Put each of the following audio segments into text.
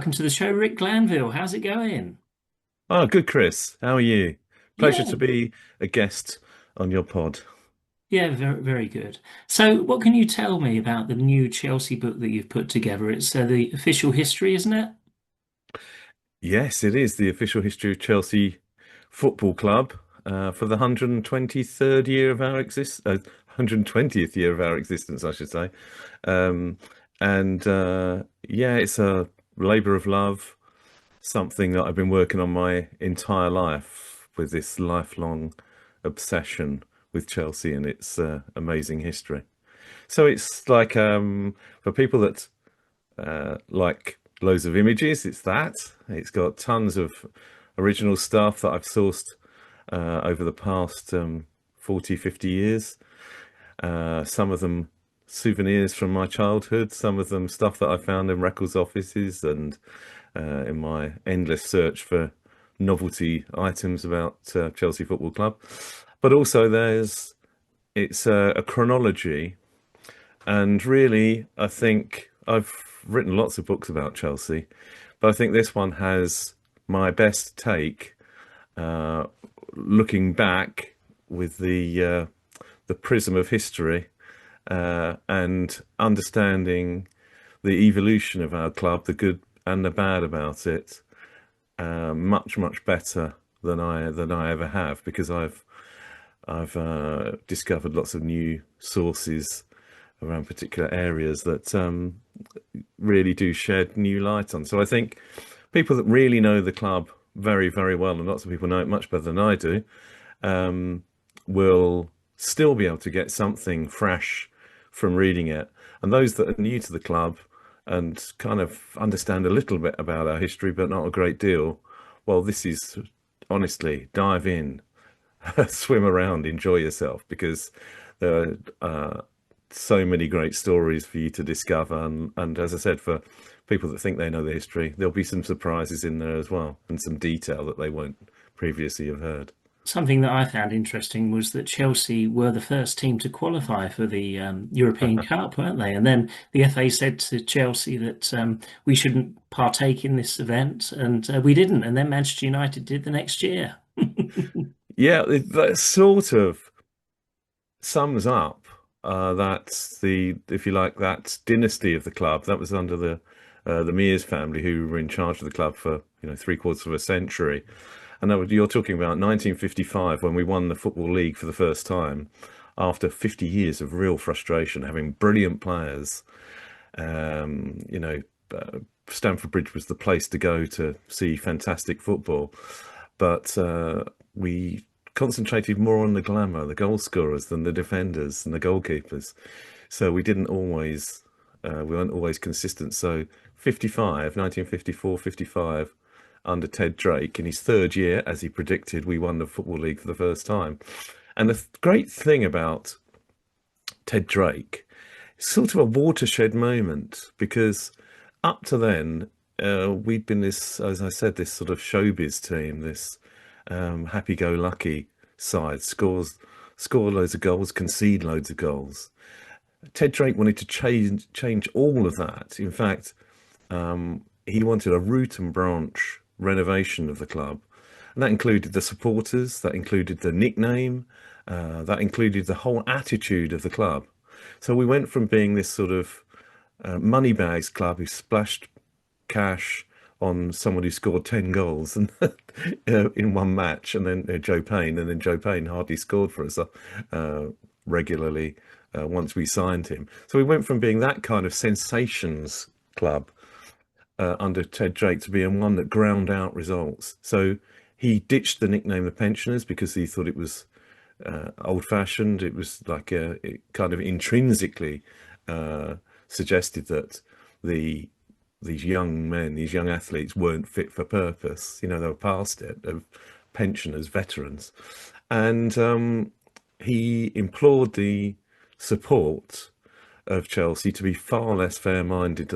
welcome to the show, Rick Glanvill. How's it going? Oh, good, Chris. How are you? Pleasure Yeah, to be a guest on your pod. yeah, very, very good. So, what can you tell me about the new Chelsea book that you've put together? It's the official history, isn't it? Yes, it is the official history of Chelsea Football Club for the 123rd year of our 120th year of our existence, I should say. Um, and yeah, it's a labour of love, something that I've been working on my entire life with this lifelong obsession with Chelsea and its amazing history. So it's like for people that like loads of images, it's that. It's got tons of original stuff that I've sourced over the past 40, 50 years. Some of them souvenirs from my childhood, some of them stuff that I found in records offices and in my endless search for novelty items about Chelsea Football Club. But also it's a chronology. And really, I think I've written lots of books about Chelsea, but I think this one has my best take, uh, looking back with the prism of history and understanding the evolution of our club, the good and the bad about it, much much better than I ever have because I've discovered lots of new sources around particular areas that really do shed new light on. So I think people that really know the club very, very well, and lots of people know it much better than I do, um, will still be able to get something fresh from reading it. And those that are new to the club and kind of understand a little bit about our history, but not a great deal, well, this is honestly dive in, swim around, enjoy yourself because there are so many great stories for you to discover. And as I said, for people that think they know the history, there'll be some surprises in there as well and some detail that they won't previously have heard. Something that I found interesting was that Chelsea were the first team to qualify for the European Cup, weren't they? And then the FA said to Chelsea that we shouldn't partake in this event, and we didn't. And then Manchester United did the next year. Yeah, that sort of sums up if you like, that dynasty of the club that was under the Mears family, who were in charge of the club for three-quarters of a century. And you're talking about 1955 when we won the Football League for the first time after 50 years of real frustration, having brilliant players. Um, you know, Stamford Bridge was the place to go to see fantastic football, but we concentrated more on the glamour, the goal scorers, than the defenders and the goalkeepers. So we weren't always consistent. So 1954, 55, under Ted Drake, in his third year, as he predicted, we won the Football League for the first time. And the great thing about Ted Drake, it's sort of a watershed moment because up to then, we'd been this, as I said, this sort of showbiz team, this happy-go-lucky side, score loads of goals, concede loads of goals. Ted Drake wanted to change all of that. In fact, he wanted a root and branch renovation of the club, and that included the supporters, that included the nickname, that included the whole attitude of the club. So we went from being this sort of moneybags club who splashed cash on someone who scored 10 goals and in one match, and then Joe Payne hardly scored for us regularly once we signed him. So we went from being that kind of sensations club under Ted Drake to being one that ground out results. So he ditched the nickname the Pensioners because he thought it was old-fashioned. It was like it kind of intrinsically suggested that these young men, these young athletes, weren't fit for purpose. They were past it, of pensioners, veterans, and he implored the support of Chelsea to be far less fair-minded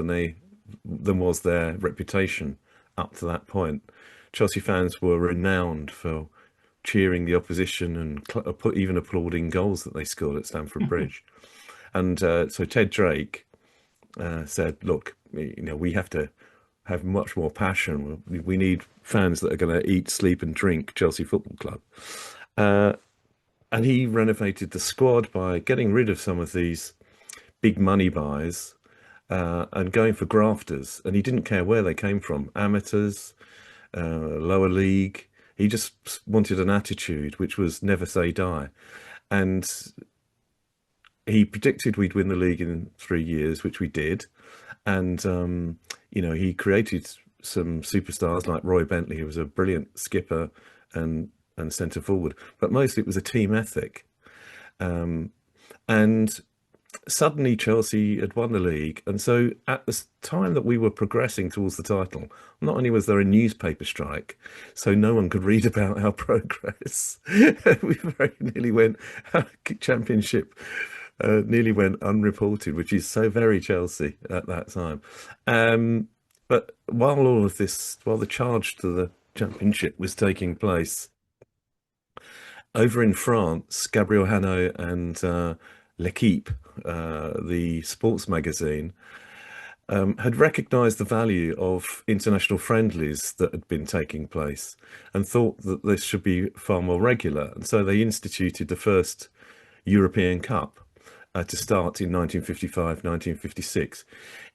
than was their reputation up to that point. Chelsea fans were renowned for cheering the opposition and even applauding goals that they scored at Stamford Bridge. And so Ted Drake said, "Look, we have to have much more passion. We need fans that are going to eat, sleep, and drink Chelsea Football Club. Uh, and he renovated the squad by getting rid of some of these big money buys and going for grafters. And he didn't care where they came from, amateurs, lower league. He just wanted an attitude, which was never say die. And he predicted we'd win the league in 3 years, which we did. And, he created some superstars like Roy Bentley, who was a brilliant skipper and centre forward. But mostly it was a team ethic. And suddenly Chelsea had won the league. And so at the time that we were progressing towards the title, not only was there a newspaper strike, so no one could read about our progress, we very nearly went, our championship nearly went unreported, which is so very Chelsea at that time. But while all of this, while the charge to the championship was taking place, over in France, Gabriel Hanot and L'Equipe, the sports magazine, had recognised the value of international friendlies that had been taking place and thought that this should be far more regular. And so they instituted the first European Cup to start in 1955, 1956.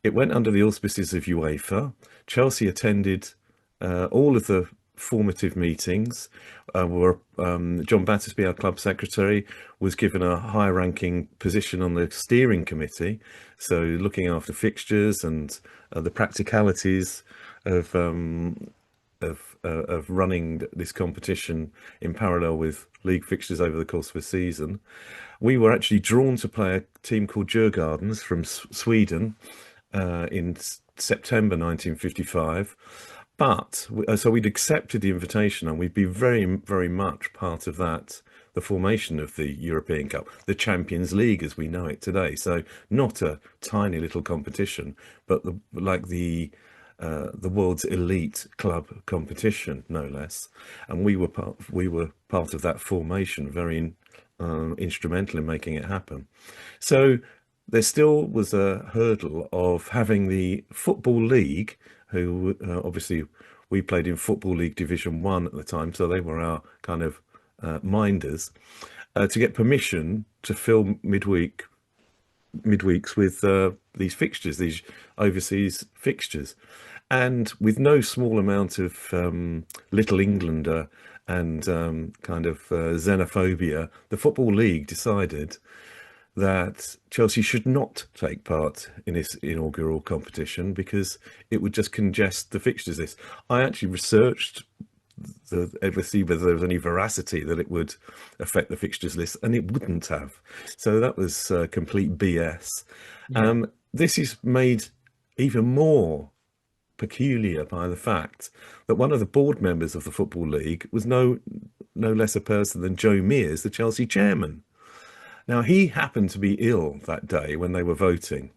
It went under the auspices of UEFA. Chelsea attended all of the formative meetings. John Battersby, our club secretary, was given a high-ranking position on the steering committee, so looking after fixtures and the practicalities of running this competition in parallel with league fixtures over the course of a season. We were actually drawn to play a team called Djurgårdens from Sweden in September 1955. But so we'd accepted the invitation and we'd be very, very much part of that, the formation of the European Cup, the Champions League as we know it today. So not a tiny little competition, but the world's elite club competition, no less. And we were part of that formation, very instrumental in making it happen. So there still was a hurdle of having the Football League, who obviously we played in Football League Division 1 at the time, so they were our kind of minders, to get permission to fill midweeks with these fixtures, these overseas fixtures. And with no small amount of Little Englander and kind of xenophobia, the Football League decided that Chelsea should not take part in this inaugural competition because it would just congest the fixtures list. I actually researched to see whether there was any veracity that it would affect the fixtures list, and it wouldn't have. So that was complete BS. Yeah. This is made even more peculiar by the fact that one of the board members of the Football League was no less a person than Joe Mears, the Chelsea chairman. Now, he happened to be ill that day when they were voting.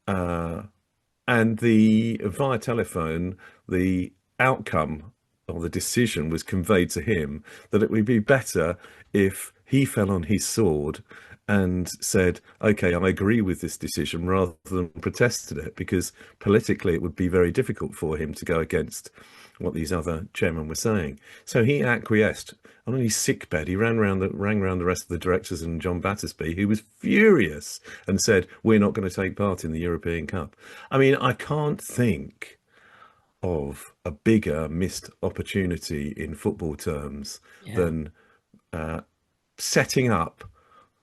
And via telephone, the outcome of the decision was conveyed to him that it would be better if he fell on his sword and said, okay, I agree with this decision, rather than protested it, because politically it would be very difficult for him to go against what these other chairmen were saying. So he acquiesced. On his sickbed, he rang round the rest of the directors and John Battersby, who was furious and said, we're not going to take part in the European Cup. I mean, I can't think of a bigger missed opportunity in football terms than setting up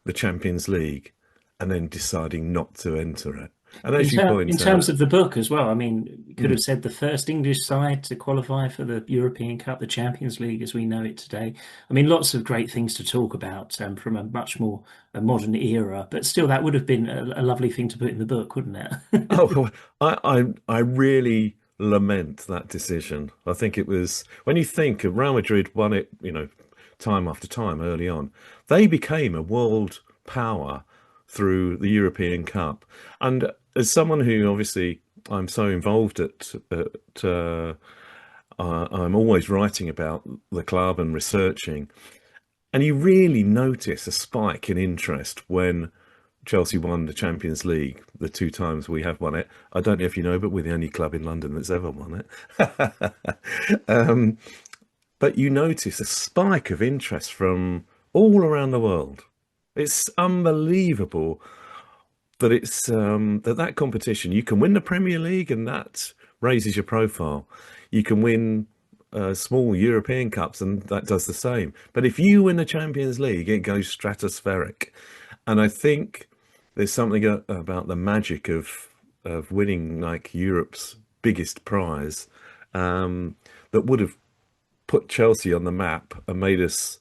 the Champions League and then deciding not to enter it. And as you point In out, terms of the book as well, I mean, you could have said the first English side to qualify for the European Cup, the Champions League as we know it today. I mean, lots of great things to talk about from a much more modern era, but still, that would have been a lovely thing to put in the book, wouldn't it? oh, I really lament that decision. I think it was, when you think of Real Madrid won it, time after time early on, they became a world power through the European Cup. And as someone who obviously I'm so involved I'm always writing about the club and researching, and you really notice a spike in interest when Chelsea won the Champions League the two times we have won it. I don't know if you know, but we're the only club in London that's ever won it. But you notice a spike of interest from all around the world. It's unbelievable that it's that competition. You can win the Premier League, and that raises your profile. You can win small European cups, and that does the same. But if you win the Champions League, it goes stratospheric. And I think there's something about the magic of winning like Europe's biggest prize that would have put Chelsea on the map and made us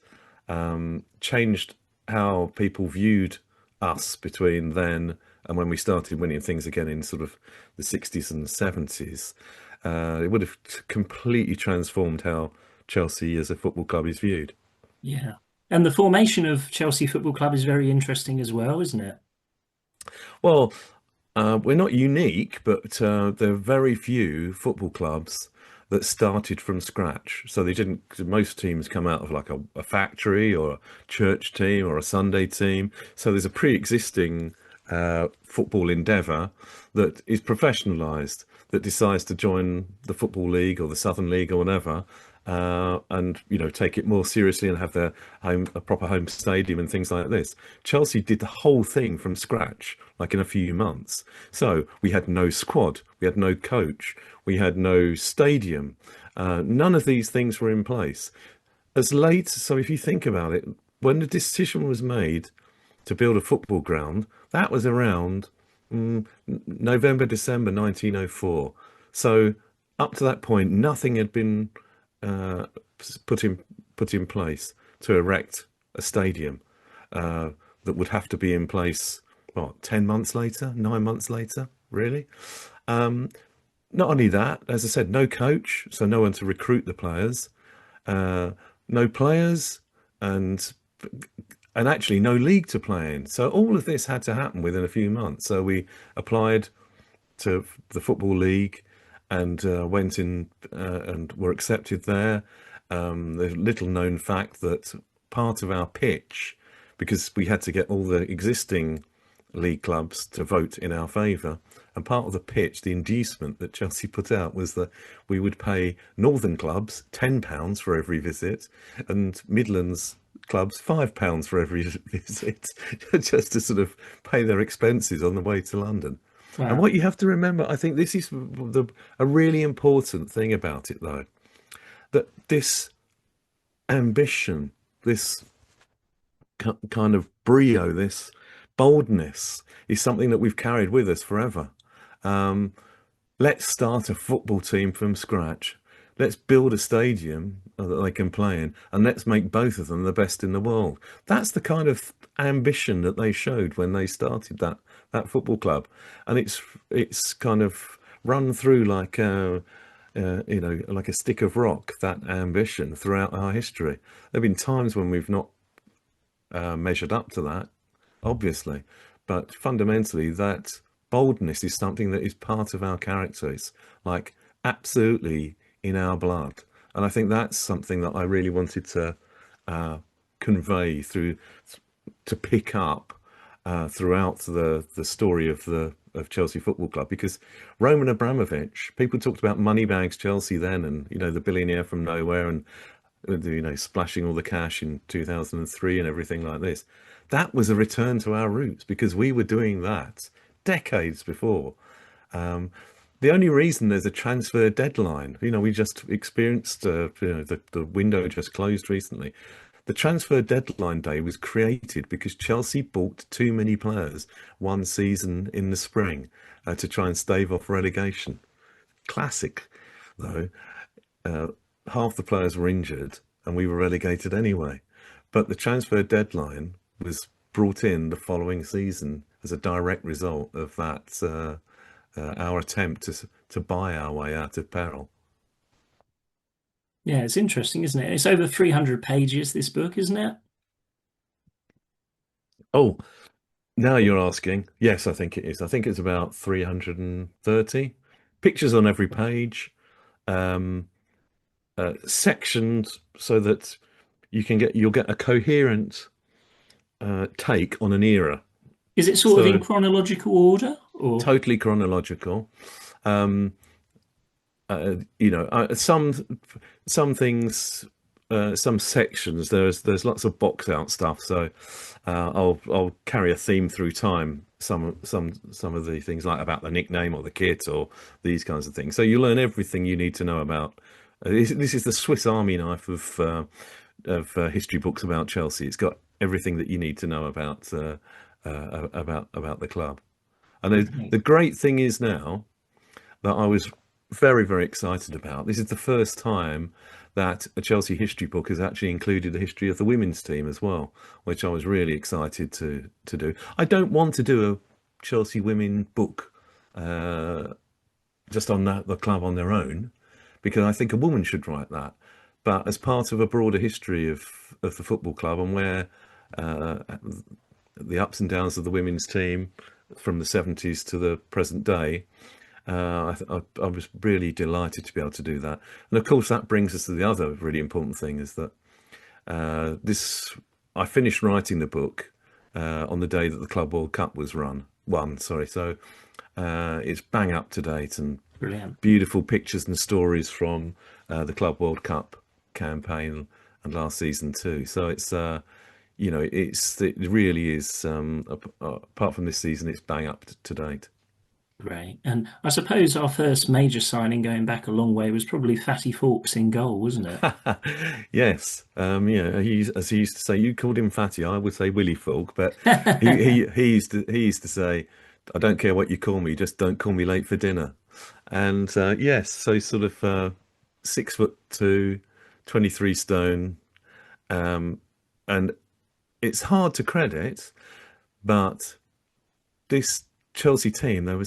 changed how people viewed us between then and when we started winning things again in sort of the 60s and 70s. It would have completely transformed how Chelsea as a football club is viewed. Yeah. And the formation of Chelsea Football Club is very interesting as well, isn't it? Well, we're not unique, but there are very few football clubs that started from scratch. So they didn't, most teams come out of like a factory or a church team or a Sunday team. So there's a pre-existing football endeavour that is professionalised, that decides to join the Football League or the Southern League or whatever, and take it more seriously and have their a proper home stadium and things like this. Chelsea did the whole thing from scratch, like in a few months. So we had no squad, we had no coach, we had no stadium. None of these things were in place. So if you think about it, when the decision was made to build a football ground, that was around November, December 1904. So up to that point, nothing had been uh, put in place to erect a stadium that would have to be in place, what, 10 months later, 9 months later, really? Not only that, as I said, no coach, so no one to recruit the players, uh, no players, and actually no league to play in. So all of this had to happen within a few months. So we applied to the Football League and went in and were accepted there. The little known fact that part of our pitch, because we had to get all the existing league clubs to vote in our favour, and part of the pitch, the inducement that Chelsea put out was that we would pay Northern clubs £10 for every visit and Midlands clubs £5 for every visit, just to sort of pay their expenses on the way to London. And Wow. what you have to remember, I think this is a really important thing about it, though, that this ambition, this kind of brio, this boldness is something that we've carried with us forever. Um, let's start a football team from scratch. Let's build a stadium that they can play in, and let's make both of them the best in the world. That's the kind of ambition that they showed when they started that football club, and it's kind of run through like like a stick of rock, that ambition throughout our history. There have been times when we've not measured up to that, obviously, but fundamentally, that boldness is something that is part of our characters, like absolutely in our blood. And I think that's something that I really wanted to convey to pick up throughout the story of Chelsea Football Club, because Roman Abramovich, people talked about Moneybags Chelsea then, and the billionaire from nowhere, and splashing all the cash in 2003 and everything like this. That was a return to our roots because we were doing that decades before. The only reason there's a transfer deadline, we just experienced, the window just closed recently. The transfer deadline day was created because Chelsea bought too many players one season in the spring to try and stave off relegation. Classic, though. Half the players were injured and we were relegated anyway. But the transfer deadline was brought in the following season as a direct result of that, our attempt to buy our way out of peril. Yeah, it's interesting, isn't it? It's over 300 pages, this book, isn't it? Oh, now you're asking. Yes, I think it is. I think it's about 330 pictures on every page, um, sections so that you'll get a coherent take on an era. Is it sort of in So chronological order, or? totally chronological. Um, some things, some sections. There's lots of box out stuff. So I'll carry a theme through time. Some of the things like about the nickname or the kit or these kinds of things. So you learn everything you need to know about. This is the Swiss Army knife of history books about Chelsea. It's got everything that you need to know about the club. And the Okay. great thing is now that I was very, very excited about. This is the first time that a Chelsea history book has actually included the history of the women's team as well, which I was really excited to do. I don't want to do a Chelsea women book just on the club on their own, because I think a woman should write that. But as part of a broader history of the football club and where uh, the ups and downs of the women's team from the 70s to the present day, I was really delighted to be able to do that. And of course, that brings us to the other really important thing is that this I finished writing the book on the day that the Club World Cup was won. Sorry, so it's bang up to date and Brilliant. beautiful pictures and stories from the Club World Cup campaign and last season too. So it really is. Apart from this season, it's bang up to date. Great. And I suppose our first major signing going back a long way was probably Fatty Fawkes in goal, wasn't it? Yes, yeah. As he used to say, you called him Fatty. I would say Willy Falk, but he used to say, "I don't care what you call me, just don't call me late for dinner." And yes, so sort of 6'2", 23 stone, and it's hard to credit, but this Chelsea team, they were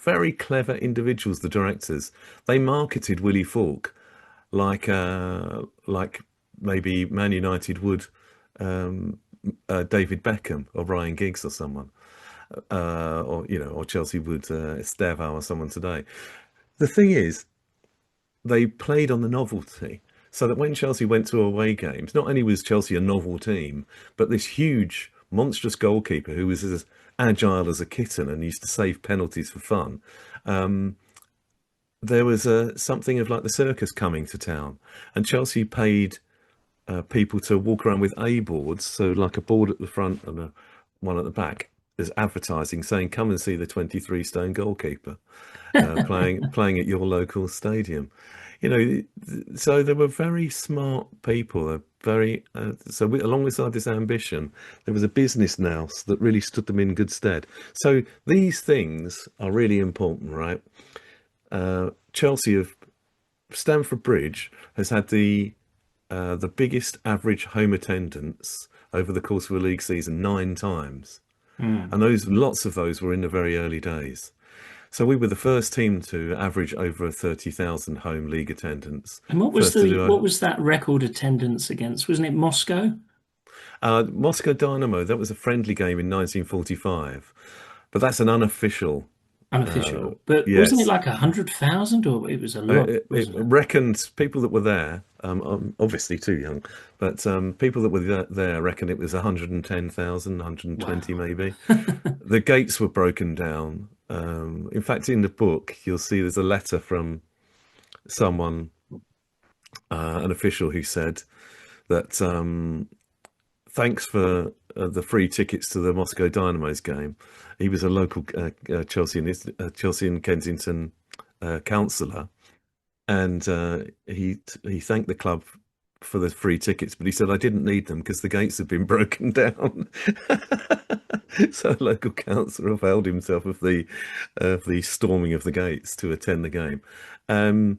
very clever individuals. The directors, they marketed Willy Falk like maybe Man United would David Beckham or Ryan Giggs or someone, or Chelsea would Estevao or someone today. The thing is, they played on the novelty. So that when Chelsea went to away games, not only was Chelsea a novel team, but this huge, monstrous goalkeeper who was as agile as a kitten and used to save penalties for fun. There was something of like the circus coming to town, and Chelsea paid people to walk around with A boards, so like a board at the front and one at the back, as advertising saying, "Come and see the 23 stone goalkeeper playing at your local stadium." So they were very smart people. Alongside this ambition, there was a business nous that really stood them in good stead. So these things are really important, right? Chelsea of Stamford Bridge has had the biggest average home attendance over the course of a league season 9 times, Hmm. and lots of those were in the very early days. So we were the first team to average over 30,000 home league attendance. And what was First to the do what was that record attendance against? Wasn't it Moscow? Moscow Dynamo. That was a friendly game in 1945, but that's an unofficial. Unofficial. But wasn't it Yes, like 100,000 or it was a lot, it wasn't it? reckoned people that were there. Obviously too young, but people that were there reckon it was 110,000, 120 Wow. maybe. The gates were broken down. In fact, in the book, you'll see there's a letter from someone, an official, who said that thanks for the free tickets to the Moscow Dynamo's game. He was a local Chelsea and Kensington councillor, and he thanked the club for the free tickets, but he said I didn't need them because the gates had been broken down. So local councillor availed himself of the storming of the gates to attend the game. Um,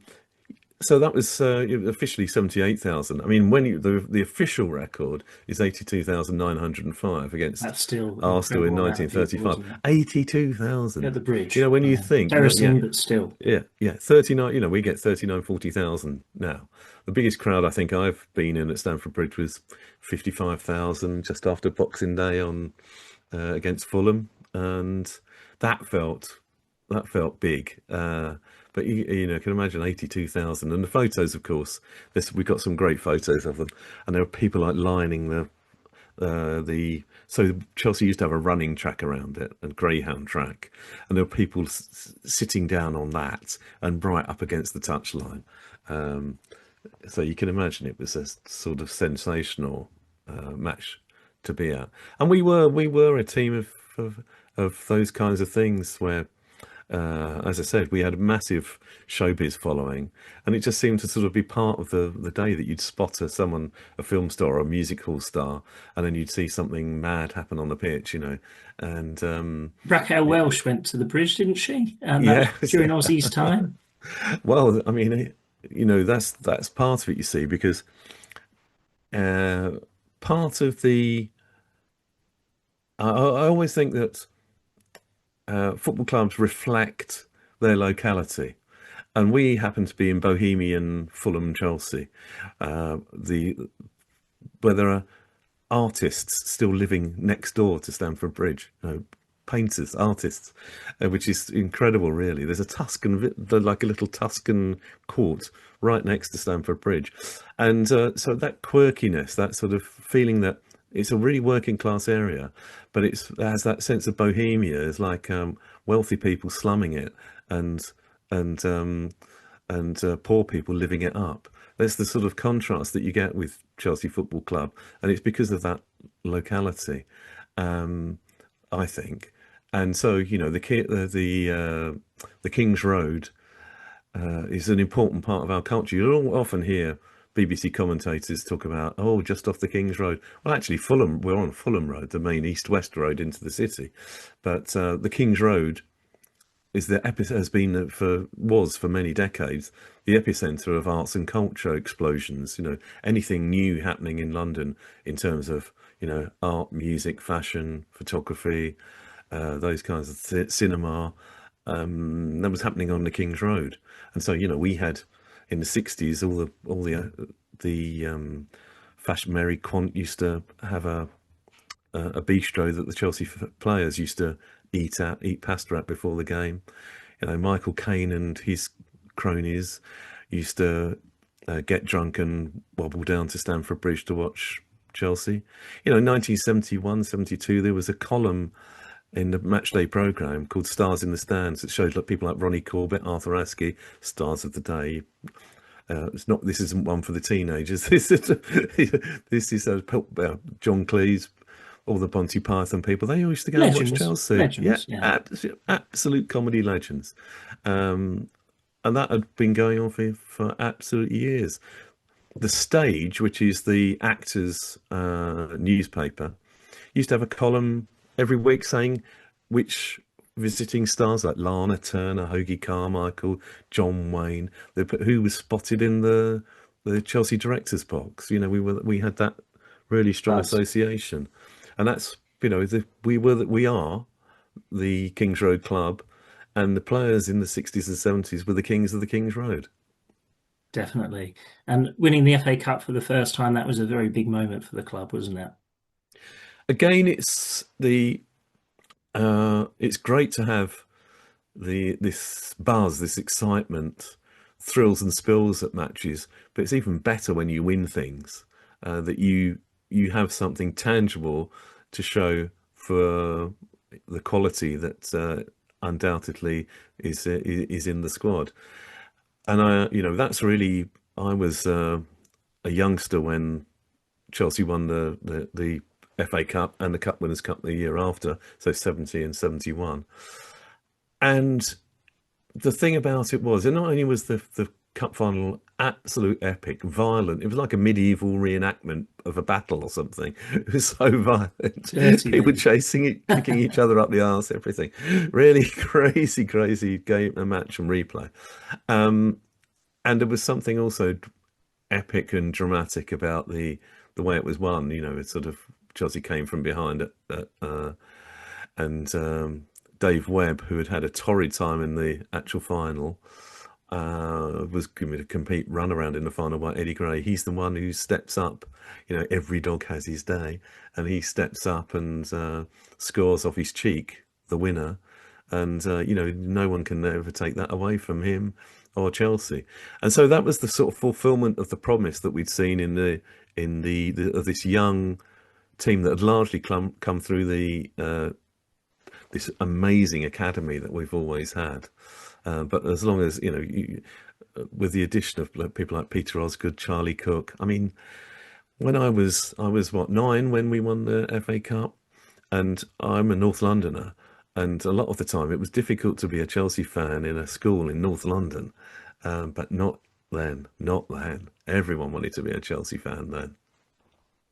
so that was officially 78,000. I mean, the official record is 82,905 against That's still an Arsenal in incredible amount of people, 1935. isn't it? At 82,000. the bridge. When you Yeah. think that, yeah, Terracing, but still. yeah, 39, we get 39, 40,000 now. The biggest crowd I think I've been in at Stamford Bridge was 55,000 just after Boxing Day on against Fulham, and that felt big. But you can imagine 82,000, and the photos, of course. We've got some great photos of them, and there are people like lining the so Chelsea used to have a running track around it, a greyhound track, and there were people sitting down on that and right up against the touchline. Um, so you can imagine it was a sort of sensational match to be at, and we were a team of those kinds of things where, as I said, we had a massive showbiz following, and it just seemed to sort of be part of the day that you'd spot a film star or a music hall star, and then you'd see something mad happen on the pitch, and Raquel Welch went to the bridge, didn't she? And that was yeah, during Aussie's time. well, I mean, that's part of it, you see, because uh, part of the I always think that football clubs reflect their locality. And we happen to be in bohemian Fulham, Chelsea, the where there are artists still living next door to Stamford Bridge, painters, artists, which is incredible, really. There's a like a little Tuscan court right next to Stamford Bridge, and so that quirkiness, that sort of feeling that it's a really working class area, but it has that sense of bohemia. It's like wealthy people slumming it, and and um, and poor people living it up. There's the sort of contrast that you get with Chelsea Football Club, and it's because of that locality, um, I think. And so, the King's Road is an important part of our culture. You'll often hear BBC commentators talk about, oh, just off the King's Road. Well, actually, Fulham, we're on Fulham Road, the main east-west road into the city. But the King's Road is has been was for many decades the epicenter of arts and culture explosions. Anything new happening in London in terms of art, music, fashion, photography, those kinds of cinema, that was happening on the King's Road. And so we had in the 60s all the fashion. Mary Quant used to have a bistro that the Chelsea players used to eat pasta at before the game. Michael Caine and his cronies used to get drunk and wobble down to Stamford Bridge to watch Chelsea. In 1971, 72, there was a column in the matchday programme called Stars in the Stands that showed people like Ronnie Corbett, Arthur Askey, stars of the day. This isn't one for the teenagers. This is John Cleese, all the Monty Python people. They used to go and watch Chelsea. Legends, yeah. Absolute comedy legends. And that had been going on for absolute years. The Stage, which is the actors' newspaper, used to have a column every week saying which visiting stars like Lana Turner, Hoagie Carmichael, John Wayne, who was spotted in the Chelsea director's box. We had that really strong association, and that's we are the King's Road Club, and the players in the 60s and 70s were the kings of the King's Road. Definitely. And winning the FA Cup for the first time, that was a very big moment for the club, wasn't it? Again, it's great to have this buzz, this excitement, thrills and spills at matches, but it's even better when you win things, that you have something tangible to show for the quality that undoubtedly is in the squad. And I was a youngster when Chelsea won the FA Cup and the Cup Winners' Cup the year after, so 70 and 71. And the thing about it was, and not only was the cup final absolute epic, violent, it was like a medieval reenactment of a battle or something. It was so violent. People kicking each other up the arse, everything. Really crazy game, a match and replay. And there was something also epic and dramatic about the way it was won. It's sort of Chelsea came from behind and Dave Webb, who had a torrid time in the actual final, was going to compete run around in the final by Eddie Gray. He's the one who steps up. Every dog has his day, and he steps up and scores off his cheek the winner. And no one can ever take that away from him or Chelsea. And so that was the sort of fulfillment of the promise that we'd seen of this young team that had largely come through the this amazing academy that we've always had. But as long as with the addition of people like Peter Osgood, Charlie Cook. I mean, when I was what, 9 when we won the FA Cup, and I'm a North Londoner, and a lot of the time it was difficult to be a Chelsea fan in a school in North London, but not then, not then. Everyone wanted to be a Chelsea fan then.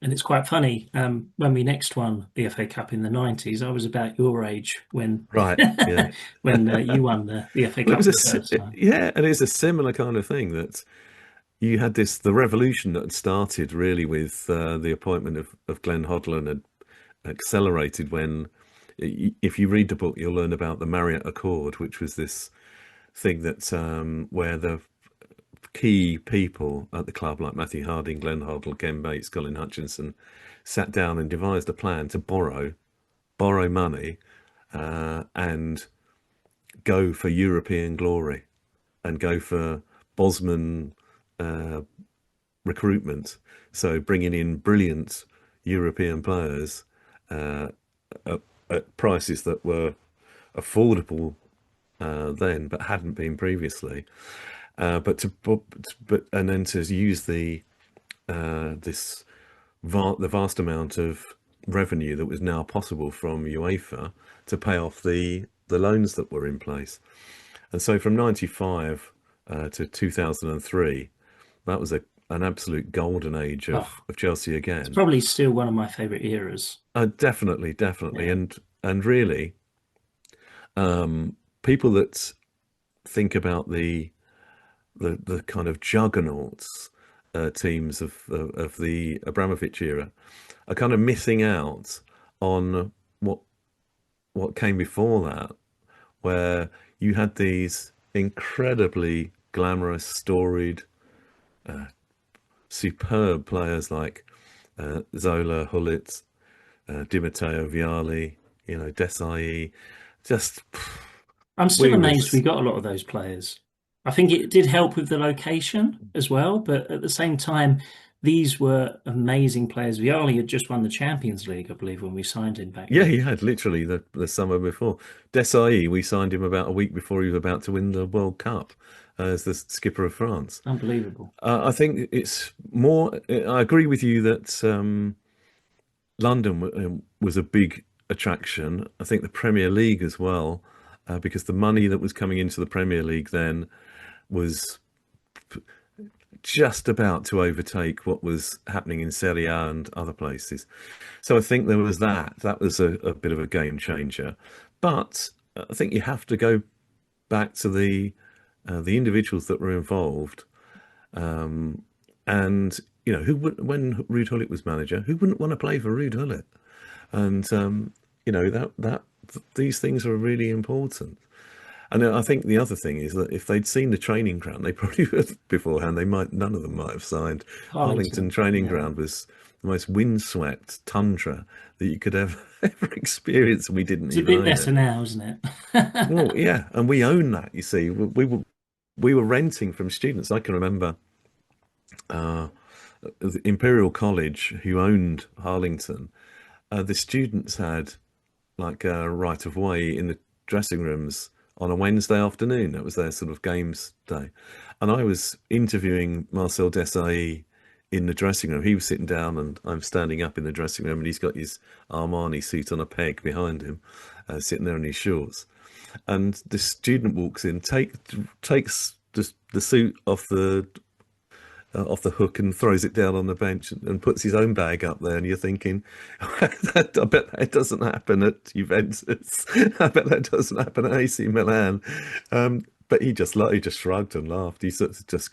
And it's quite funny. When we next won the FA Cup in the 90s, I was about your age when Right, yeah. when you won the FA Well, it Cup was for the first time. yeah, and it's a similar kind of thing that you had the revolution that had started really with the appointment of Glenn Hoddle had accelerated when, if you read the book, you'll learn about the Marriott Accord, which was this thing that where the key people at the club, like Matthew Harding, Glenn Hoddle, Ken Bates, Colin Hutchinson, sat down and devised a plan to borrow money, and go for European glory and go for Bosman recruitment. So bringing in brilliant European players at, at prices that were affordable then, but hadn't been previously. But and then to use this the vast amount of revenue that was now possible from UEFA to pay off the loans that were in place. And so from 95 to 2003, that was an absolute golden age Oh, of Chelsea it's again. probably still one of my favourite eras. Definitely, definitely. Yeah. And really, people that think about the kind of juggernauts teams of the Abramovich era are kind of missing out on what came before that, where you had these incredibly glamorous, storied, superb players like Zola, Hullit, Di Matteo, Vialli, Desai. Just I'm still we amazed we was got a lot of those players. I think it did help with the location as well, but at the same time, these were amazing players. Viali had just won the Champions League, I believe, when we signed him back Yeah, then. he had literally the summer before. Desai, we signed him about a week before he was about to win the World Cup as the skipper of France. Unbelievable. I think it's more. I agree with you that London was a big attraction. I think the Premier League as well, because the money that was coming into the Premier League then was just about to overtake what was happening in Serie A and other places. So I think there was that. That was a bit of a game changer. But I think you have to go back to the individuals that were involved. And who would, when Ruud Gullit was manager, who wouldn't want to play for Ruud Gullit? And that these things are really important. And I think the other thing is that if they'd seen the training ground, they probably would beforehand. None of them might have signed. Harlington Harlington, training yeah. ground was the most windswept tundra that you could ever ever experience, and we didn't It's a even bit own better it. now, isn't it? Well, yeah, and we own that. You see, we were renting from students. I can remember the Imperial College, who owned Harlington. The students had like a right of way in the dressing rooms on a Wednesday afternoon. That was their sort of games day. And I was interviewing Marcel Desailly in the dressing room. He was sitting down and I'm standing up in the dressing room, and he's got his Armani suit on a peg behind him, sitting there in his shorts. And this student walks in, takes the suit off the hook and throws it down on the bench and puts his own bag up there. And you're thinking, I bet that doesn't happen at Juventus. I bet that doesn't happen at AC Milan. But he just shrugged and laughed. He sort of just,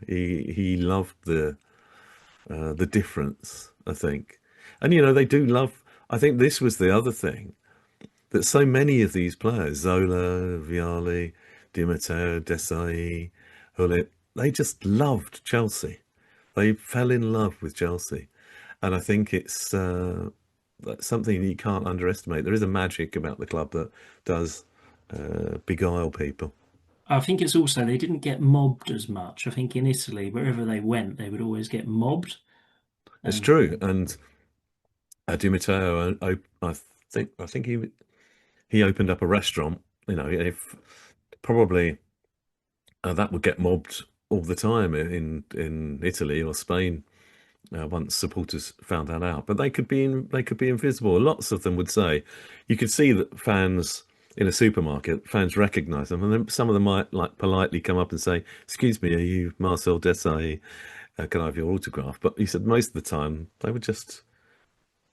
he loved the difference, I think. And they do love. I think this was the other thing, that so many of these players, Zola, Vialli, Di Matteo, Desai, Hullet, they just loved Chelsea. They fell in love with Chelsea. And I think it's that's something that you can't underestimate. There is a magic about the club that does beguile people. I think it's also they didn't get mobbed as much. I think in Italy, wherever they went, they would always get mobbed. It's And true. And Di Matteo, I think he opened up a restaurant. You know, if probably that would get mobbed all the time in Italy or Spain once supporters found that out. But they could be invisible. Lots of them would say you could see that fans in a supermarket, fans recognise them, and then some of them might like politely come up and say, "Excuse me, are you Marcel Desailly? Can I have your autograph?" But he said most of the time they would just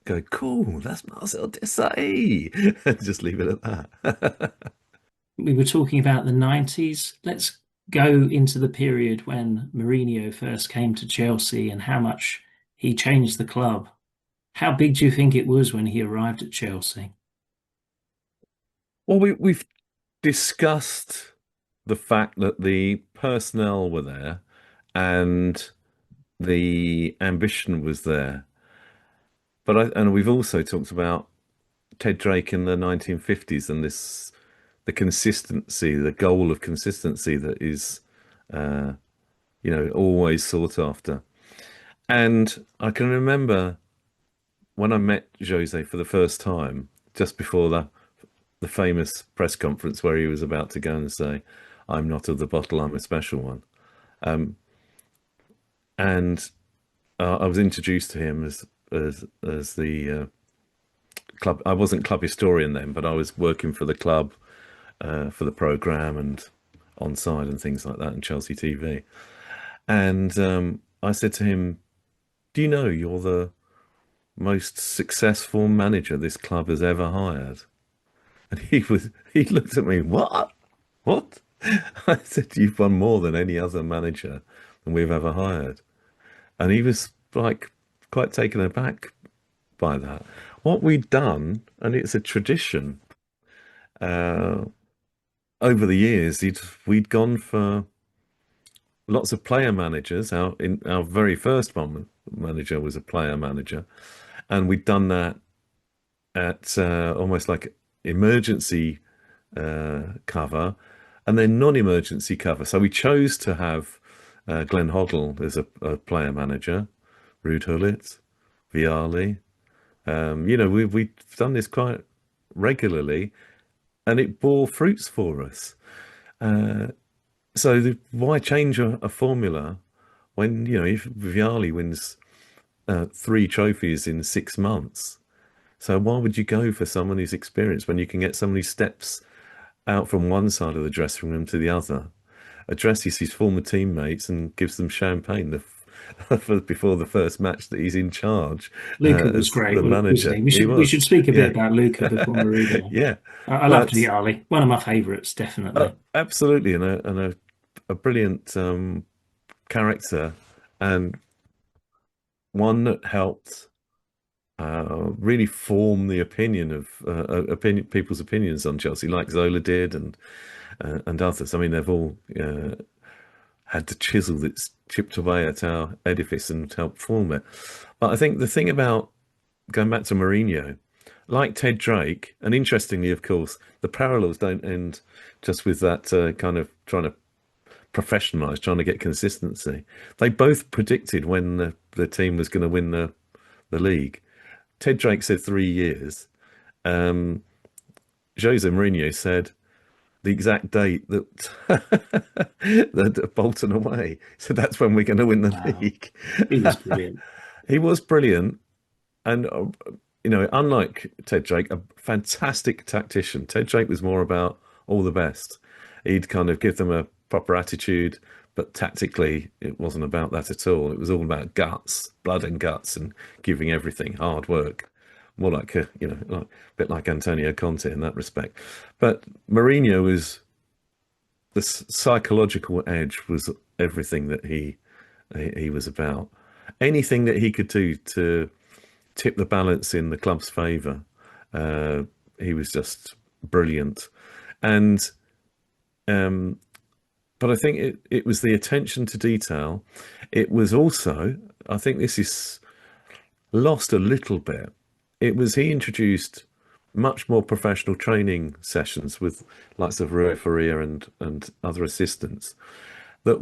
go, "Cool, that's Marcel Desailly," and just leave it at that. We were talking about the 90s. Let's go into the period when Mourinho first came to Chelsea and how much he changed the club. How big do you think it was when he arrived at Chelsea? Well, we've discussed the fact that the personnel were there and the ambition was there. And we've also talked about Ted Drake in the 1950s and the consistency, the goal of consistency that is, uh, always sought after. And I can remember when I met Jose for the first time, just before the famous press conference where he was about to go and say, "I'm not of the bottle, I'm a special one." Um, and I was introduced to him as the club. I wasn't club historian then, but I was working for the club for the program and on side and things like that in Chelsea TV. And I said to him, "Do you know you're the most successful manager this club has ever hired?" And he looked at me, "What? What?" I said, "You've won more than any other manager than we've ever hired." And he was like quite taken aback by that. What we'd done, and it's a tradition, uh, over the years, we'd gone for lots of player managers. Our very first one manager was a player manager, and we'd done that at almost like emergency cover, and then non-emergency cover. So we chose to have Glenn Hoddle as a player manager, Ruud Gullit, Viali. We've done this quite regularly, and it bore fruits for us. Why change a formula when if Viali wins three trophies in 6 months? So why would you go for someone who's experienced when you can get somebody who steps out from one side of the dressing room to the other, addresses his former teammates, and gives them champagne before the first match that he's in charge Luca was as great, the wasn't manager? he? We He should was, speak a bit yeah, about Luca before Mourinho. yeah. I loved But Viali, one of my favourites, definitely. absolutely, and a brilliant character, and one that helped really form the opinion of people's opinions on Chelsea, like Zola did, and others. I mean, they've all had the chisel that's chipped away at our edifice and helped form it. But I think the thing about going back to Mourinho, like Ted Drake, and interestingly, of course, the parallels don't end just with that kind of trying to professionalise, trying to get consistency. They both predicted when the team was going to win the league. Ted Drake said 3 years. Um, Jose Mourinho said the exact date that that Bolton away. So that's when we're going to win the Wow, league. he was brilliant. He was brilliant, and unlike Ted Drake, a fantastic tactician. Ted Drake was more about all the best. He'd kind of give them a proper attitude, but tactically, it wasn't about that at all. It was all about guts, blood and guts, and giving everything, hard work. More like a bit like Antonio Conte in that respect. But Mourinho was the psychological edge was everything that he was about. Anything that he could do to tip the balance in the club's favour, uh, he was just brilliant. And but I think it was the attention to detail. It was also, I think this is lost a little bit. It was he introduced much more professional training sessions with lots of Rui Faria and other assistants that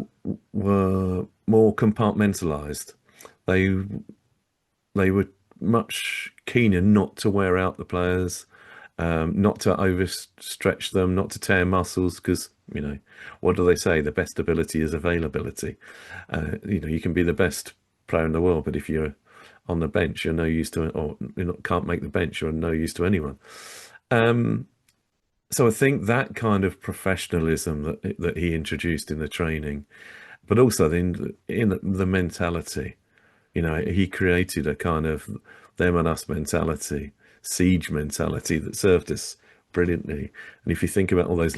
were more compartmentalized. They they were much keener not to wear out the players, not to overstretch them, not to tear muscles, because, what do they say? The best ability is availability. You can be the best player in the world, but if you're on the bench, you're no use to, or can't make the bench, you're no use to anyone. So I think that kind of professionalism that he introduced in the training, but also in the mentality, he created a kind of them and us mentality, siege mentality that served us brilliantly. And if you think about all those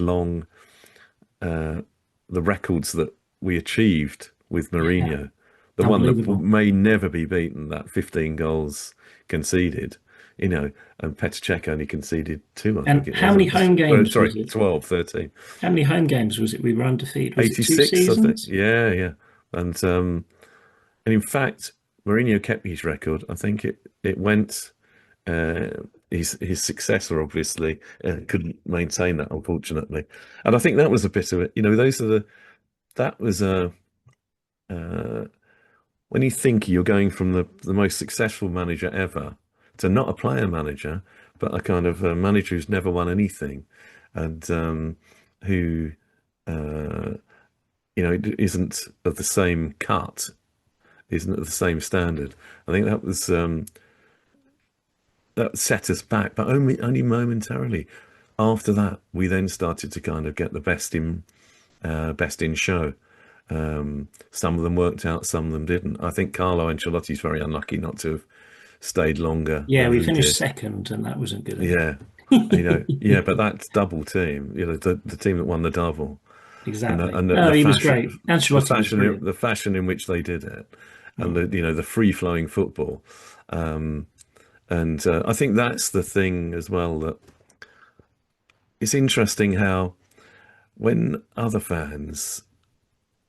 the records that we achieved with Yeah, Mourinho, the one that unbelievable. may never be beaten, that 15 goals conceded, and Petr Cech only conceded two, I think And it how was. many home games Sorry, was it? 12, 13. How many home games was it we were undefeated? Was it two 86, I think. seasons? Yeah, yeah. And in fact, Mourinho kept his record. I think it went. Uh, his successor obviously couldn't maintain that, unfortunately. And I think that was a bit of it. That was a when you think you're going from the most successful manager ever to not a player manager, but a kind of a manager who's never won anything, and who isn't of the same cut, isn't at the same standard. I think that set us back, but only momentarily. After that, we then started to kind of get the best in show. Some of them worked out, some of them didn't. I think Carlo Ancelotti's very unlucky not to have stayed longer Yeah, than we he finished did. second, and that wasn't good Yeah, enough. yeah, but that double team, the team that won the double, and Exactly. No, he was great. Ancelotti was brilliant. the fashion in which they did it, and Mm. the free flowing football, and I think that's the thing as well, that it's interesting how when other fans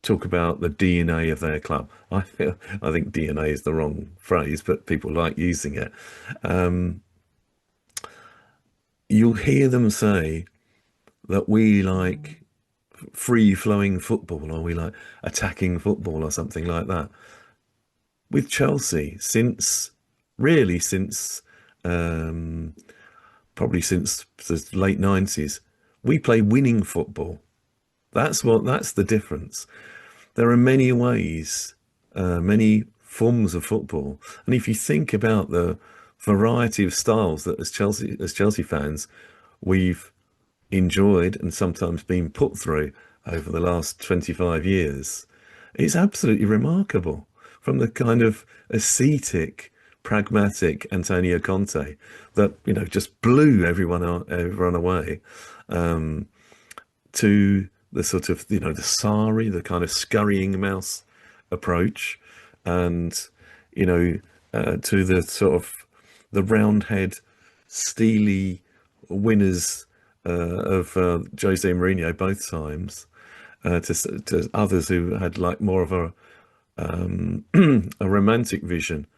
talk about the DNA of their club, I think DNA is the wrong phrase, but people like using it. You'll hear them say that we like free flowing football, or we like attacking football, or something like that. With Chelsea, since probably since the late 90s, we play winning football. That's the difference. There are many ways, many forms of football, and if you think about the variety of styles that as Chelsea fans we've enjoyed and sometimes been put through over the last 25 years, it's absolutely remarkable. From the kind of ascetic, pragmatic Antonio Conte that just blew everyone away, to the sort of the Sarri, the kind of scurrying mouse approach, and to the sort of the roundhead, steely winners of Jose Mourinho both times, to others who had like more of a romantic vision,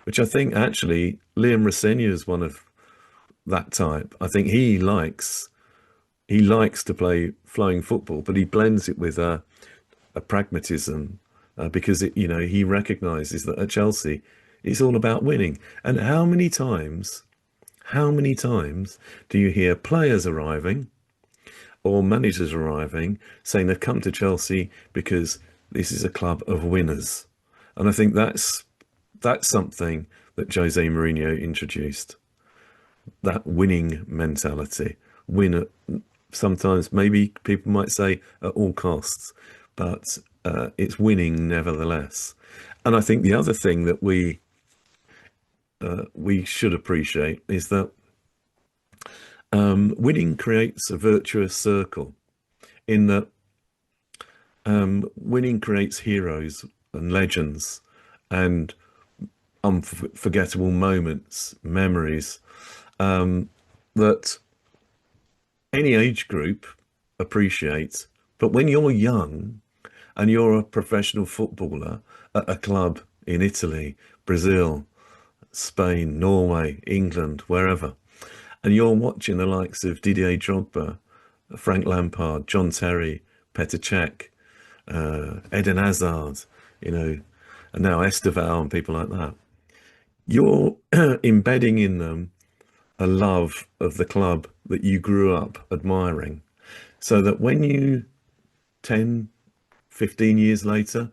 which I think actually Liam Rosenior is one of that type. I think he likes to play flowing football, but he blends it with a pragmatism, because he recognises that at Chelsea it's all about winning. And how many times do you hear players arriving or managers arriving saying they've come to Chelsea because this is a club of winners? And I think that's something that Jose Mourinho introduced, that winning mentality. Win sometimes, maybe people might say at all costs, but it's winning nevertheless. And I think the other thing that we should appreciate is that winning creates a virtuous circle, in that winning creates heroes and legends and unforgettable moments, memories, that any age group appreciates. But when you're young and you're a professional footballer at a club in Italy, Brazil, Spain, Norway, England, wherever, and you're watching the likes of Didier Drogba, Frank Lampard, John Terry, Petr Cech, Eden Hazard, and now Esteval and people like that, you're embedding in them a love of the club that you grew up admiring, so that when you 10, 15 years later,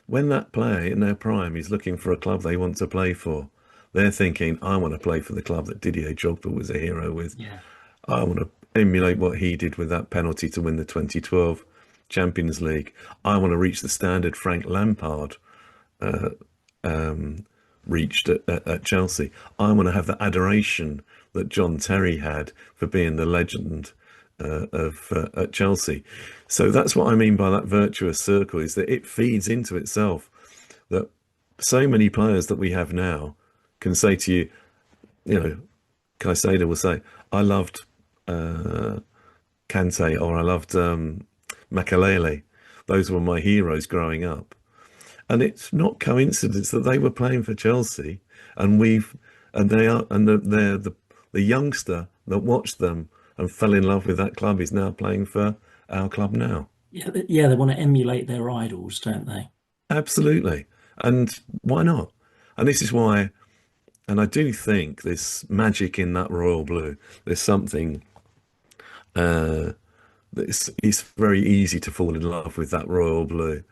when that player in their prime is looking for a club they want to play for, they're thinking, I want to play for the club that Didier Drogba was a hero with. Yeah. I want to emulate what he did with that penalty to win the 2012 Champions League. I want to reach the standard Frank Lampard reached at Chelsea. I want to have the adoration that John Terry had for being the legend of at Chelsea. So that's what I mean by that virtuous circle, is that it feeds into itself. That so many players that we have now can say to you, you know, Caicedo will say, I loved Kante, or I loved Makalele. Those were my heroes growing up. And it's not coincidence that they were playing for Chelsea, and they are, and they're the youngster that watched them and fell in love with that club is now playing for our club now. Yeah, yeah, they want to emulate their idols, don't they? Absolutely. And why not? And this is why, and I do think there's magic in that royal blue. There's something it's very easy to fall in love with that royal blue.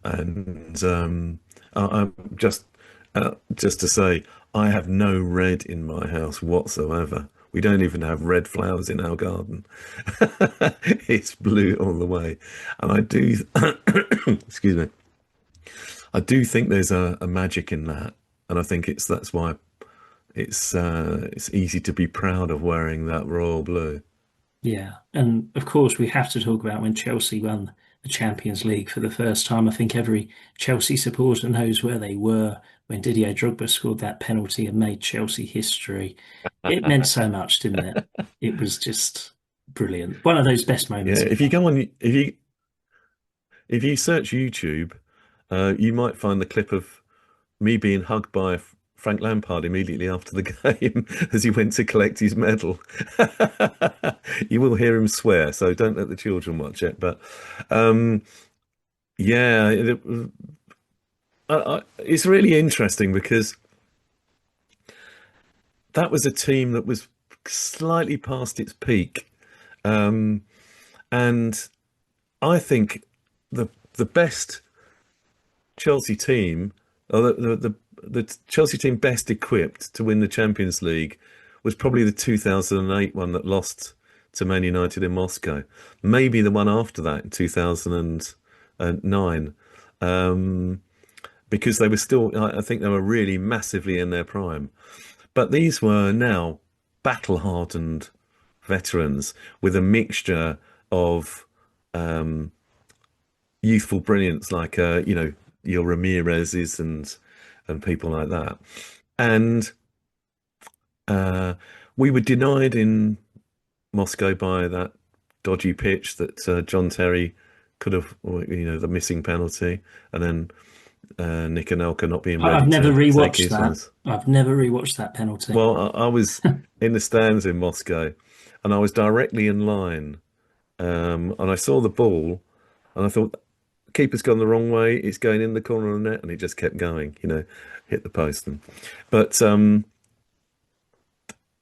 And I'm just to say, I have no red in my house whatsoever. We don't even have red flowers in our garden. It's blue all the way. And I do, excuse me, I do think there's a magic in that. And I think that's why it's easy to be proud of wearing that royal blue. Yeah, and of course we have to talk about when Chelsea won the Champions League for the first time. I think every Chelsea supporter knows where they were when Didier Drogba scored that penalty and made Chelsea history. It meant so much, didn't it? It was just brilliant. One of those best Yeah, moments if you ever. go on, if you search YouTube, you might find the clip of me being hugged by Frank Lampard immediately after the game as he went to collect his medal. You will hear him swear, so don't let the children watch it. But um, yeah, it's really interesting because that was a team that was slightly past its peak, um, and I think the best Chelsea team, or the Chelsea team best equipped to win the Champions League was probably the 2008 one that lost to Man United in Moscow. Maybe the one after that in 2009, because they were still, I think they were really massively in their prime. But these were now battle-hardened veterans with a mixture of youthful brilliance, like your Ramirez's and people like that. And uh, we were denied in Moscow by that dodgy pitch that John Terry could have, or, the missing penalty, and then Nick Anelka not being ready I've never to take rewatched his that. ones. I've never rewatched that penalty. Well, I was in the stands in Moscow, and I was directly in line, and I saw the ball, and I thought, keeper's gone the wrong way. It's going in the corner of the net, and it just kept going. Hit the post. But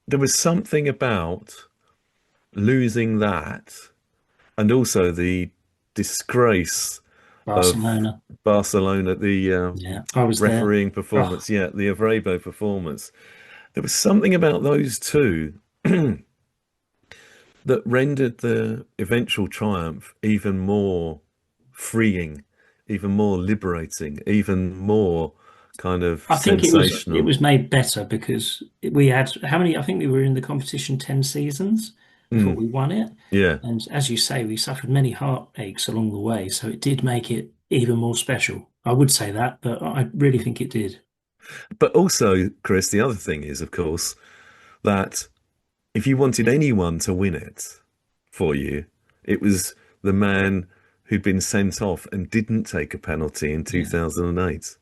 there was something about losing that, and also the disgrace of Barcelona. Barcelona, the Yeah, I was there. refereeing Oh, performance. Yeah, the Avrebo performance. There was something about those two that rendered the eventual triumph even more freeing, even more liberating, even more kind of I think it sensational. was made better because we had how many? I think we were in the competition 10 seasons before Mm, we won it. yeah. And as you say, we suffered many heartaches along the way, so it did make it even more special. I would say that, but I really think it did. But also, Chris, the other thing is, of course, that if you wanted anyone to win it for you, it was the man who'd been sent off and didn't take a penalty in Yeah. 2008.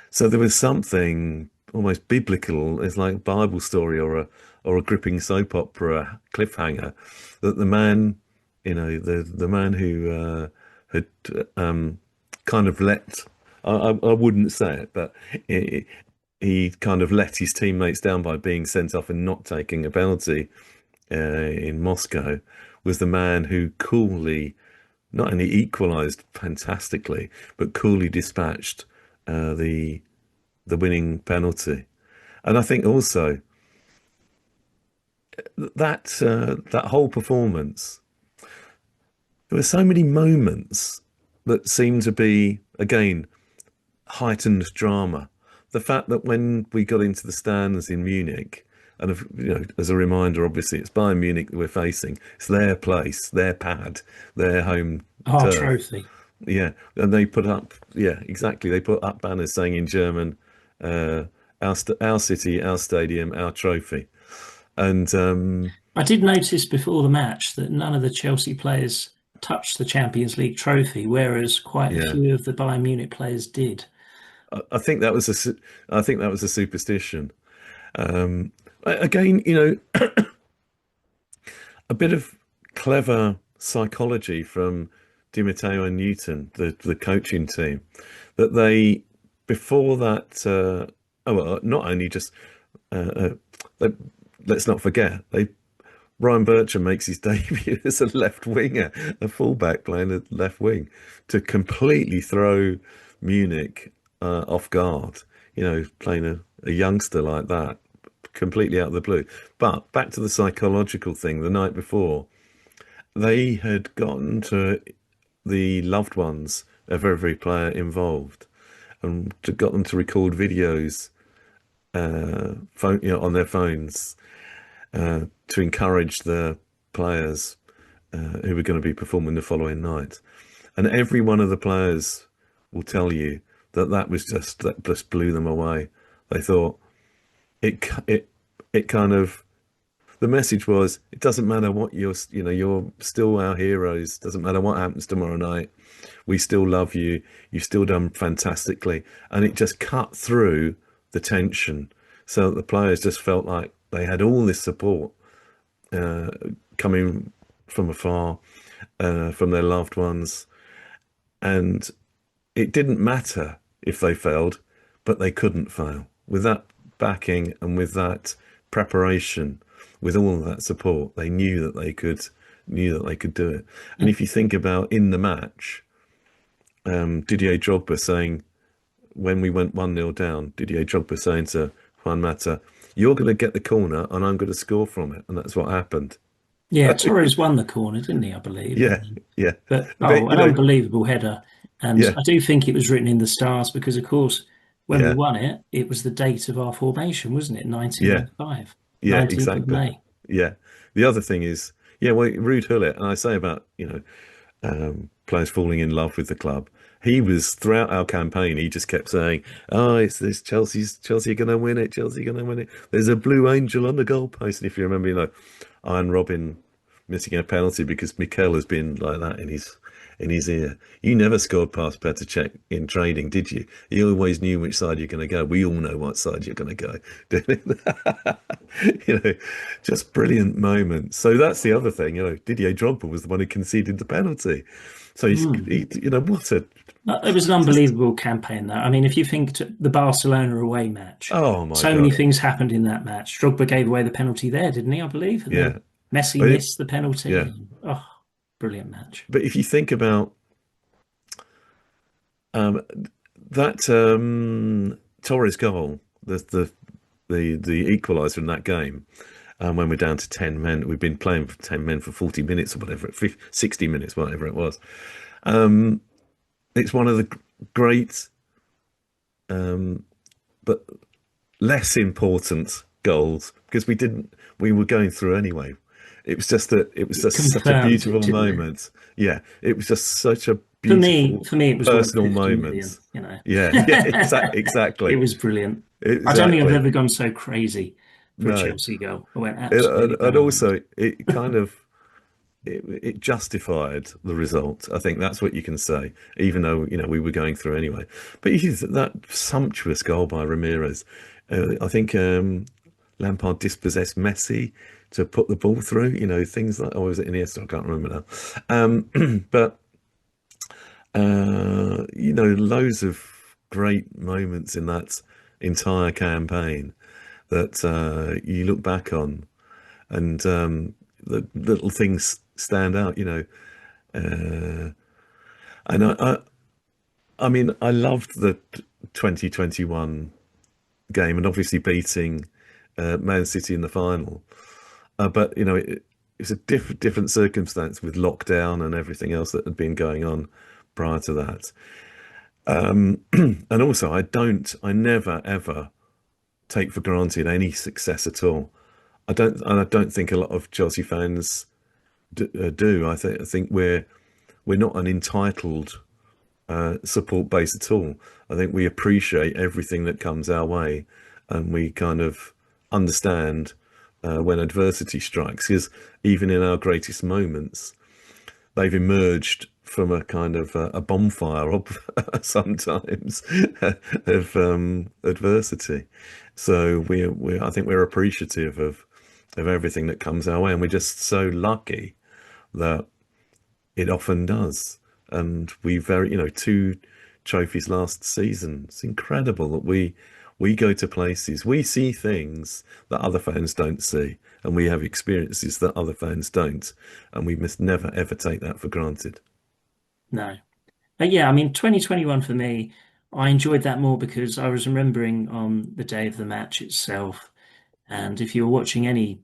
So there was something almost biblical, it's like a Bible story or a gripping soap opera cliffhanger, that the man, the man who had kind of let, I wouldn't say it, but he kind of let his teammates down by being sent off and not taking a penalty in Moscow, was the man who coolly not only equalised fantastically, but coolly dispatched the winning penalty. And I think also that whole performance, there were so many moments that seemed to be again heightened drama. The fact that when we got into the stands in Munich, and as a reminder, obviously it's Bayern Munich that we're facing. It's their place, their pad, their home Our turf. trophy. Yeah, and they put up, yeah, exactly. They put up banners saying in German, uh, our city, our stadium, our trophy." And I did notice before the match that none of the Chelsea players touched the Champions League trophy, whereas quite a yeah, few of the Bayern Munich players did. I think that was I think that was a superstition. Again, a bit of clever psychology from Di Matteo and Newton, the coaching team, that they before that. Oh, well, not only just uh, uh, let, let's not forget they Ryan Bertrand makes his debut as a left winger, a fullback playing a left wing, to completely throw Munich off guard. Playing a youngster like that, completely out of the blue. But back to the psychological thing, the night before, they had gotten to the loved ones of every player involved and got them to record videos on their phones to encourage the players who were going to be performing the following night. And every one of the players will tell you that just blew them away. They thought it it kind of the message was, it doesn't matter what you're still our heroes. Doesn't matter what happens tomorrow night. We still love you. You've still done fantastically. And it just cut through the tension so that the players just felt like they had all this support coming from afar, from their loved ones. And it didn't matter if they failed, but they couldn't fail. With that backing and with that preparation, with all of that support, they knew that they could do it. And if you think about in the match, Didier Drogba saying, when we went 1-0 down, Didier Drogba saying to Juan Mata, "You're going to get the corner and I'm going to score from it." And that's what happened. Yeah, Torres won the corner, didn't he? I believe. Yeah, yeah. But But, an unbelievable header. And yeah, I do think it was written in the stars because, of course, when we yeah, won it, it was the date of our formation, wasn't it? yeah, 1905, yeah, 19th of exactly. May. Yeah. The other thing is, yeah, well, Ruud Gullit, and I say about, players falling in love with the club. He was throughout our campaign. He just kept saying, "Oh, it's this Chelsea are going to win it. Chelsea are going to win it. There's a blue angel on the goalpost." And if you remember, Iron Robin missing a penalty because Mikel has been like that in his ear. You never scored past Petr Cech in training, did you? You always knew which side you're going to go. We all know what side you're going to go. you know, just brilliant moments. So that's the other thing. Didier Drogba was the one who conceded the penalty. So Mm. what a It was an just unbelievable campaign, though. I mean, if you think to the Barcelona away match, oh my so many God, things happened in that match. Drogba gave away the penalty there, didn't he? I believe. And then yeah, Messi but missed the penalty. yeah. And, oh, brilliant match. But if you think about um, that Torres goal, the equaliser in that game. When we're down to 10 men, we've been playing for 10 men for 40 minutes or whatever, 60 minutes, whatever it was. It's one of the great, but less important goals because we were going through anyway. It was just such a Confirmed it, beautiful didn't it? moment. Yeah, it was just such a beautiful For me, it was worth personal 50 moment. million, you know. Yeah, yeah, It exactly, was brilliant. I don't think I've exactly. ever gone so crazy for a No, Chelsea goal. I went and, absolutely and bananas. also it kind of it justified the result. I think that's what you can say, even though we were going through anyway. But that sumptuous goal by Ramirez, I think Lampard dispossessed Messi to put the ball through. Things like, oh, was it Iniesta? I can't remember now. But loads of great moments in that entire campaign that you look back on, and the little things stand out, Uh, and I mean, I loved the 2021 game, and obviously beating Man City in the final. But it's a different circumstance with lockdown and everything else that had been going on prior to that. And also, I never ever take for granted any success at all. And I don't think a lot of Chelsea fans do. I think we're not an entitled support base at all. I think we appreciate everything that comes our way, and we kind of understand when adversity strikes. Because even in our greatest moments, they've emerged from a kind of a bonfire of sometimes of adversity. So I think we're appreciative of everything that comes our way, and we're just so lucky that it often does. And we very, two trophies last season. It's incredible that we go to places, we see things that other fans don't see, and we have experiences that other fans don't, and we must never ever take that for granted. No. But yeah, I mean, 2021 for me, I enjoyed that more because I was remembering on the day of the match itself. And if you were watching any,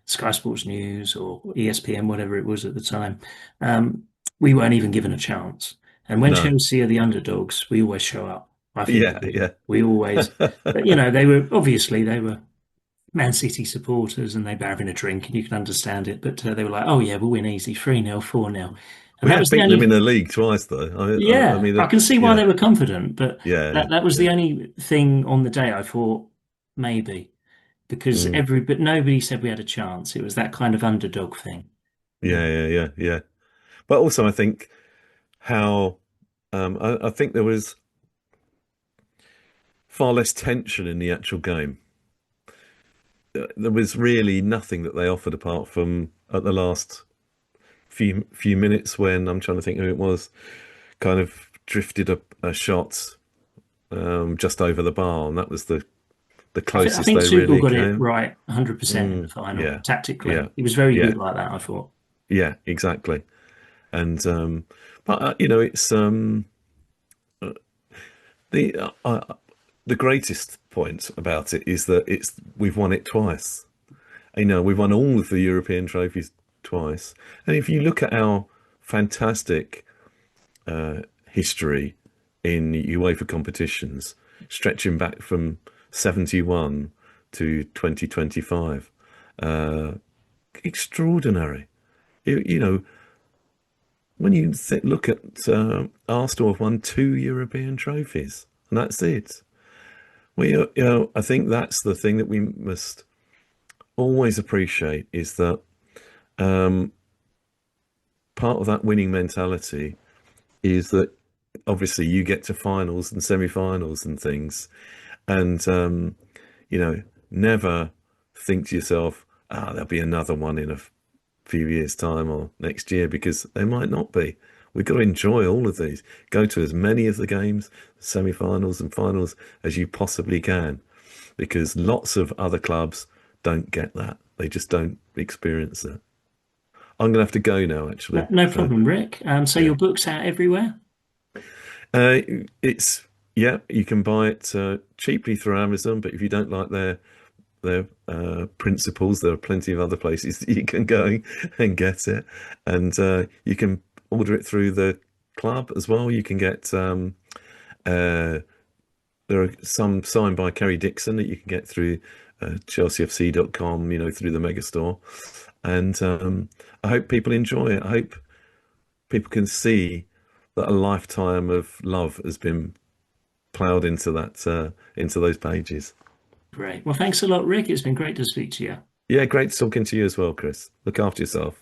Sky Sports News or ESPN, whatever it was at the time, um, we weren't even given a chance. And when No. Chelsea are the underdogs, we always show up. I think we Yeah, do. yeah. We always, but they were Man City supporters and they were having a drink and you can understand it. But they were like, oh yeah, we'll win easy, 3-0, 4-0. And We that have was the beaten them in only, the league twice, though. I yeah, mean, I can see why yeah, they were confident. But yeah, that was the yeah. only thing on the day I thought maybe because Mm, but nobody said we had a chance. It was that kind of underdog thing. Yeah. yeah, yeah, yeah, yeah. But also, I think how I think there was far less tension in the actual game. There was really nothing that they offered apart from at the last few minutes when I'm trying to think who it was, kind of drifted a shot just over the bar, and that was the I closest think they Tuchel really got it came. right 100% in the Mm, final, yeah, tactically. yeah, He was very yeah, good like that, I thought. yeah, exactly. And but it's the the greatest point about it is that we've won it twice. We've won all of the European trophies twice. And if you look at our fantastic history in UEFA competitions, stretching back from 71 to 2025, extraordinary. You know, when you look at Arsenal have won two European trophies, and that's it. I think that's the thing that we must always appreciate is that part of that winning mentality is that obviously you get to finals and semi-finals and things, and you know, never think to yourself, there'll be another one in a few years' time or next year, because there might not be. We've got to enjoy all of these. Go to as many of the games, semi-finals and finals as you possibly can, because lots of other clubs don't get that. They just don't experience that. I'm going to have to go now, No, actually. no So, problem, Rick. So yeah. your book's out everywhere? Uh, it's yeah, you can buy it cheaply through Amazon, but if you don't like their principles, there are plenty of other places that you can go and get it, and you can order it through the club as well. You can get uh, there are some signed by Kerry Dixon that you can get through chelseafc.com, through the mega store, and I hope people enjoy it. I hope people can see that a lifetime of love has been ploughed into that into those pages. Great. Well, thanks a lot, Rick. It's been great to speak to you. Yeah, great talking to you as well, Chris. Look after yourself.